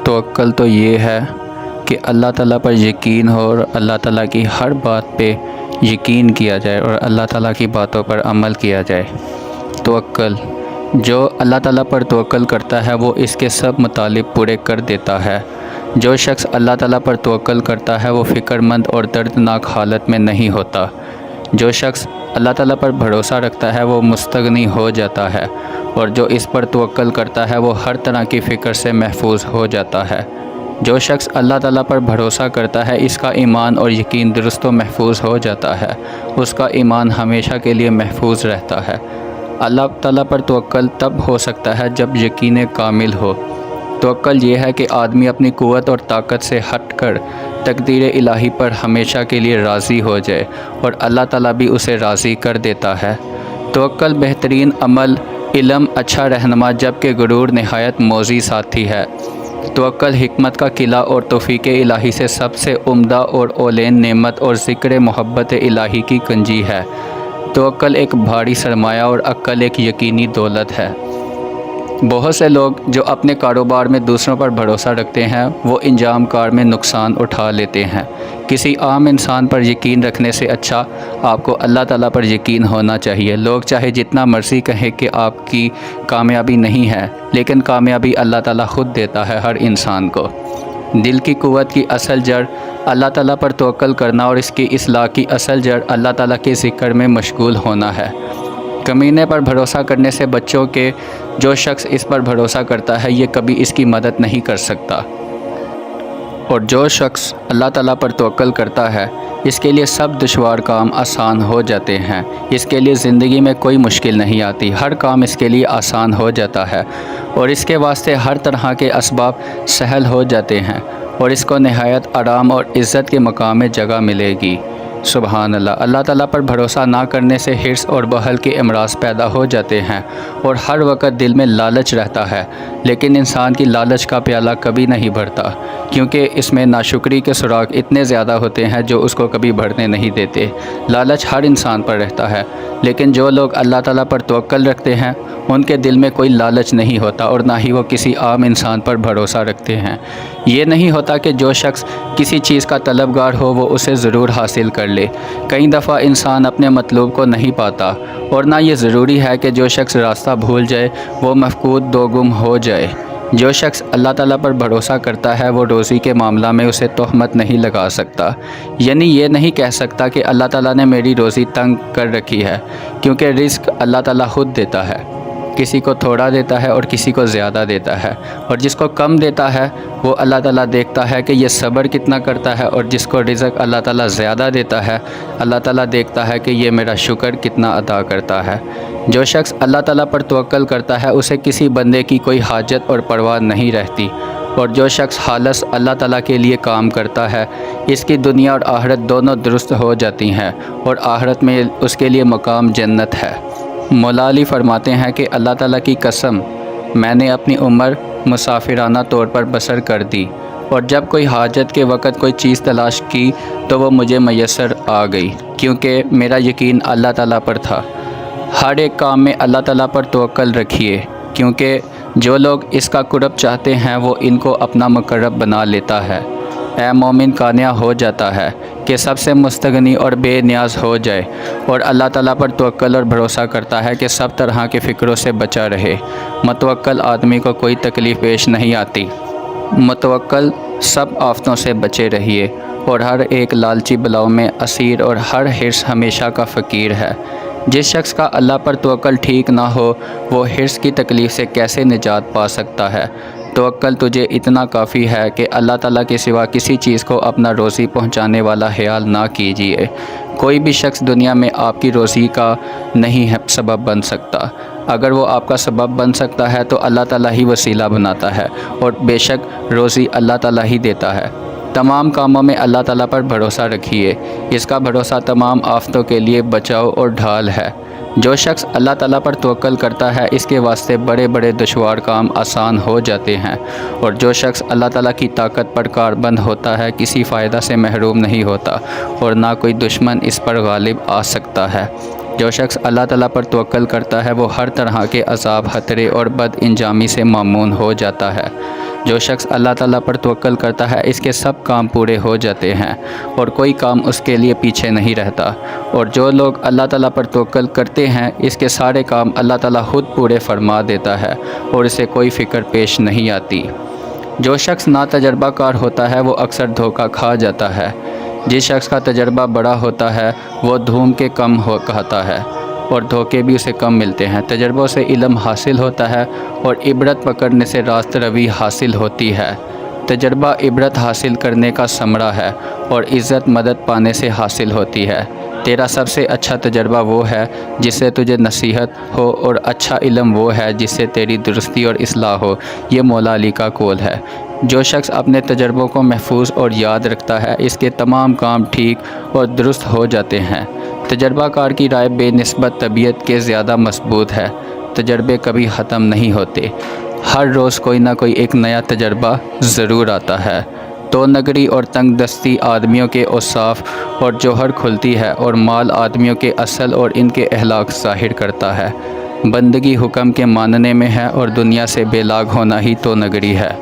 توکل تو یہ ہے کہ اللہ تعالیٰ پر یقین ہو اور اللہ تعالیٰ کی ہر بات پہ یقین کیا جائے اور اللہ تعالیٰ کی باتوں پر عمل کیا جائے۔ توکل، جو اللہ تعالیٰ پر توکل کرتا ہے وہ اس کے سب مطالب پورے کر دیتا ہے۔ جو شخص اللہ تعالیٰ پر توکل کرتا ہے وہ فکر مند اور دردناک حالت میں نہیں ہوتا۔ جو شخص اللہ تعالیٰ پر بھروسہ رکھتا ہے وہ مستغنی ہو جاتا ہے، اور جو اس پر توکل کرتا ہے وہ ہر طرح کی فکر سے محفوظ ہو جاتا ہے۔ جو شخص اللہ تعالیٰ پر بھروسہ کرتا ہے اس کا ایمان اور یقین درست و محفوظ ہو جاتا ہے، اس کا ایمان ہمیشہ کے لیے محفوظ رہتا ہے۔ اللہ تعالیٰ پر توکل تب ہو سکتا ہے جب یقین کامل ہو۔ توکل یہ ہے کہ آدمی اپنی قوت اور طاقت سے ہٹ کر تقدیر الہی پر ہمیشہ کے لیے راضی ہو جائے، اور اللہ تعالیٰ بھی اسے راضی کر دیتا ہے۔ توکل بہترین عمل، علم اچھا رہنما، جبکہ غرور نہایت موذی ساتھی ہے۔ توکل حکمت کا قلعہ اور توفیق الہی سے سب سے عمدہ اور اولین نعمت اور ذکر محبت الہی کی کنجی ہے۔ توکل ایک بھاری سرمایہ اور عقل ایک یقینی دولت ہے۔ بہت سے لوگ جو اپنے کاروبار میں دوسروں پر بھروسہ رکھتے ہیں وہ انجام کار میں نقصان اٹھا لیتے ہیں۔ کسی عام انسان پر یقین رکھنے سے اچھا آپ کو اللہ تعالیٰ پر یقین ہونا چاہیے۔ لوگ چاہے جتنا مرضی کہیں کہ آپ کی کامیابی نہیں ہے، لیکن کامیابی اللہ تعالیٰ خود دیتا ہے ہر انسان کو۔ دل کی قوت کی اصل جڑ اللہ تعالیٰ پر توکل کرنا اور اس کی اصلاح کی اصل جڑ اللہ تعالیٰ کے ذکر میں مشغول ہونا ہے۔ کمینے پر بھروسہ کرنے سے بچوں کے، جو شخص اس پر بھروسہ کرتا ہے یہ کبھی اس کی مدد نہیں کر سکتا، اور جو شخص اللہ تعالیٰ پر توکل کرتا ہے اس کے لیے سب دشوار کام آسان ہو جاتے ہیں۔ اس کے لیے زندگی میں کوئی مشکل نہیں آتی، ہر کام اس کے لیے آسان ہو جاتا ہے، اور اس کے واسطے ہر طرح کے اسباب سہل ہو جاتے ہیں، اور اس کو نہایت آرام اور عزت کے مقام میں جگہ ملے گی۔ سبحان اللہ۔ اللہ تعالیٰ پر بھروسہ نہ کرنے سے حرص اور بخل کے امراض پیدا ہو جاتے ہیں، اور ہر وقت دل میں لالچ رہتا ہے، لیکن انسان کی لالچ کا پیالہ کبھی نہیں بھرتا، کیونکہ اس میں ناشکری کے سراغ اتنے زیادہ ہوتے ہیں جو اس کو کبھی بھرنے نہیں دیتے۔ لالچ ہر انسان پر رہتا ہے، لیکن جو لوگ اللہ تعالیٰ پر توکل رکھتے ہیں ان کے دل میں کوئی لالچ نہیں ہوتا، اور نہ ہی وہ کسی عام انسان پر بھروسہ رکھتے ہیں۔ یہ نہیں ہوتا کہ جو شخص کسی چیز کا طلبگار ہو وہ اسے ضرور حاصل کر لے۔ کئی دفعہ انسان اپنے مطلوب کو نہیں پاتا، اور نہ یہ ضروری ہے کہ جو شخص راستہ بھول جائے وہ مفقود دو گم ہو جائے۔ جو شخص اللہ تعالیٰ پر بھروسہ کرتا ہے وہ روزی کے معاملہ میں اسے تہمت نہیں لگا سکتا، یعنی یہ نہیں کہہ سکتا کہ اللہ تعالیٰ نے میری روزی تنگ کر رکھی ہے، کیونکہ رزق اللہ تعالیٰ خود دیتا ہے۔ کسی کو تھوڑا دیتا ہے اور کسی کو زیادہ دیتا ہے، اور جس کو کم دیتا ہے وہ اللہ تعالیٰ دیکھتا ہے کہ یہ صبر کتنا کرتا ہے، اور جس کو رزق اللہ تعالیٰ زیادہ دیتا ہے اللہ تعالیٰ دیکھتا ہے کہ یہ میرا شکر کتنا ادا کرتا ہے۔ جو شخص اللہ تعالیٰ پر توکل کرتا ہے اسے کسی بندے کی کوئی حاجت اور پرواہ نہیں رہتی، اور جو شخص خالص اللہ تعالیٰ کے لیے کام کرتا ہے اس کی دنیا اور آخرت دونوں درست ہو جاتی ہیں، اور آخرت میں اس کے لیے مقام جنت ہے۔ مولا علی فرماتے ہیں کہ اللہ تعالیٰ کی قسم، میں نے اپنی عمر مسافرانہ طور پر بسر کر دی، اور جب کوئی حاجت کے وقت کوئی چیز تلاش کی تو وہ مجھے میسر آ گئی، کیونکہ میرا یقین اللہ تعالیٰ پر تھا۔ ہر ایک کام میں اللہ تعالیٰ پر توکل رکھیے، کیونکہ جو لوگ اس کا قرب چاہتے ہیں وہ ان کو اپنا مقرب بنا لیتا ہے۔ اے مومن کانیا ہو جاتا ہے کہ سب سے مستغنی اور بے نیاز ہو جائے، اور اللہ تعالیٰ پر توکل اور بھروسہ کرتا ہے کہ سب طرح کے فکروں سے بچا رہے۔ متوکل آدمی کو کوئی تکلیف پیش نہیں آتی۔ متوکل سب آفتوں سے بچے رہیے، اور ہر ایک لالچی بلاؤں میں اسیر، اور ہر حرص ہمیشہ کا فقیر ہے۔ جس شخص کا اللہ پر توکل ٹھیک نہ ہو وہ حرص کی تکلیف سے کیسے نجات پا سکتا ہے؟ توکل تجھے اتنا کافی ہے کہ اللہ تعالیٰ کے سوا کسی چیز کو اپنا روزی پہنچانے والا خیال نہ کیجیے۔ کوئی بھی شخص دنیا میں آپ کی روزی کا نہیں ہے سبب بن سکتا۔ اگر وہ آپ کا سبب بن سکتا ہے تو اللہ تعالیٰ ہی وسیلہ بناتا ہے، اور بے شک روزی اللہ تعالیٰ ہی دیتا ہے۔ تمام کاموں میں اللہ تعالیٰ پر بھروسہ رکھیے، اس کا بھروسہ تمام آفتوں کے لیے بچاؤ اور ڈھال ہے۔ جو شخص اللہ تعالیٰ پر توکل کرتا ہے اس کے واسطے بڑے بڑے دشوار کام آسان ہو جاتے ہیں، اور جو شخص اللہ تعالیٰ کی طاقت پر کاربند ہوتا ہے کسی فائدہ سے محروم نہیں ہوتا، اور نہ کوئی دشمن اس پر غالب آ سکتا ہے۔ جو شخص اللہ تعالیٰ پر توکل کرتا ہے وہ ہر طرح کے عذاب، خطرے اور بد انجامی سے مامون ہو جاتا ہے۔ جو شخص اللہ تعالیٰ پر توکل کرتا ہے اس کے سب کام پورے ہو جاتے ہیں اور کوئی کام اس کے لیے پیچھے نہیں رہتا، اور جو لوگ اللہ تعالیٰ پر توکل کرتے ہیں اس کے سارے کام اللہ تعالیٰ خود پورے فرما دیتا ہے اور اسے کوئی فکر پیش نہیں آتی۔ جو شخص ناتجربہ کار ہوتا ہے وہ اکثر دھوکہ کھا جاتا ہے۔ جس شخص کا تجربہ بڑا ہوتا ہے وہ دھوم کے کم کھاتا ہے اور دھوکے بھی اسے کم ملتے ہیں۔ تجربوں سے علم حاصل ہوتا ہے اور عبرت پکڑنے سے راست روی حاصل ہوتی ہے۔ تجربہ عبرت حاصل کرنے کا ثمرہ ہے اور عزت مدد پانے سے حاصل ہوتی ہے۔ تیرا سب سے اچھا تجربہ وہ ہے جس سے تجھے نصیحت ہو، اور اچھا علم وہ ہے جس سے تیری درستی اور اصلاح ہو۔ یہ مولا علی کا قول ہے۔ جو شخص اپنے تجربوں کو محفوظ اور یاد رکھتا ہے اس کے تمام کام ٹھیک اور درست ہو جاتے ہیں۔ تجربہ کار کی رائے بے نسبت طبیعت کے زیادہ مضبوط ہے۔ تجربے کبھی ختم نہیں ہوتے، ہر روز کوئی نہ کوئی ایک نیا تجربہ ضرور آتا ہے۔ تو نگری اور تنگ دستی آدمیوں کے اوصاف اور جوہر کھلتی ہے، اور مال آدمیوں کے اصل اور ان کے اخلاق ظاہر کرتا ہے۔ بندگی حکم کے ماننے میں ہے اور دنیا سے بے لاگ ہونا ہی تو نگری ہے۔